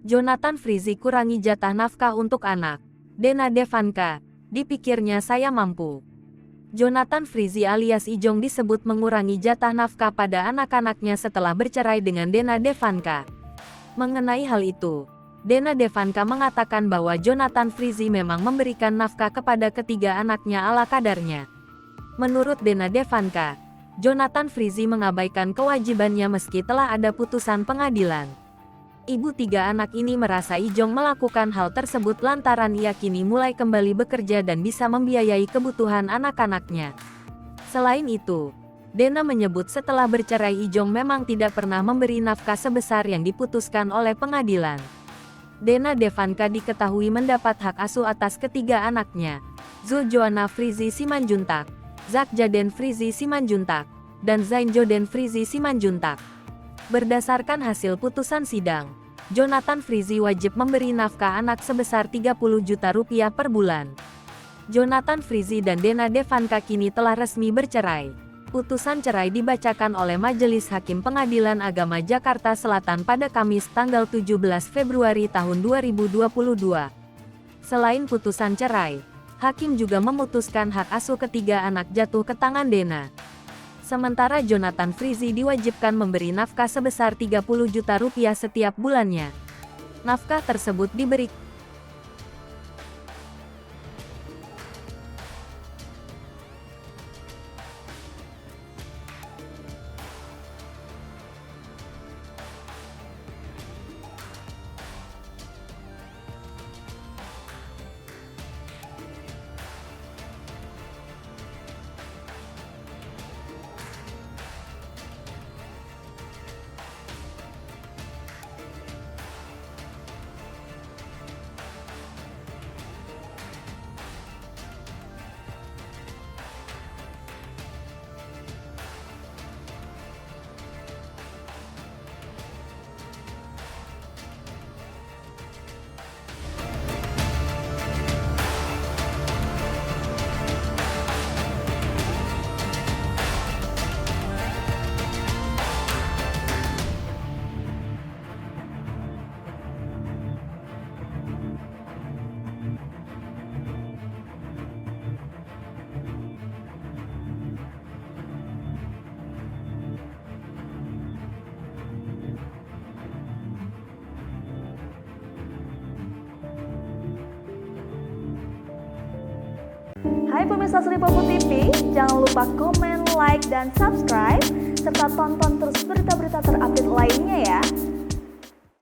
Jonathan Frizzy kurangi jatah nafkah untuk anak. Dena Devanka, dipikirnya saya mampu. Jonathan Frizzy alias Ijong disebut mengurangi jatah nafkah pada anak-anaknya setelah bercerai dengan Dena Devanka. Mengenai hal itu, Dena Devanka mengatakan bahwa Jonathan Frizzy memang memberikan nafkah kepada ketiga anaknya ala kadarnya. Menurut Dena Devanka, Jonathan Frizzy mengabaikan kewajibannya meski telah ada putusan pengadilan. Ibu tiga anak ini merasa Ijong melakukan hal tersebut lantaran ia kini mulai kembali bekerja dan bisa membiayai kebutuhan anak-anaknya. Selain itu, Dena menyebut setelah bercerai Ijong memang tidak pernah memberi nafkah sebesar yang diputuskan oleh pengadilan. Dena Devanka diketahui mendapat hak asuh atas ketiga anaknya, Zul Joanna Frizzy Simanjuntak, Zak Jaden Frizzy Simanjuntak, dan Zain Joden Frizzy Simanjuntak. Berdasarkan hasil putusan sidang, Jonathan Frizzy wajib memberi nafkah anak sebesar 30 juta rupiah per bulan. Jonathan Frizzy dan Dena Devanka kini telah resmi bercerai. Putusan cerai dibacakan oleh Majelis Hakim Pengadilan Agama Jakarta Selatan pada Kamis tanggal 17 Februari tahun 2022. Selain putusan cerai, hakim juga memutuskan hak asuh ketiga anak jatuh ke tangan Dena. Sementara Jonathan Frizzy diwajibkan memberi nafkah sebesar 30 juta rupiah setiap bulannya. Nafkah tersebut diberi Hai pemirsa Sri Popo TV, jangan lupa komen, like, dan subscribe, serta tonton terus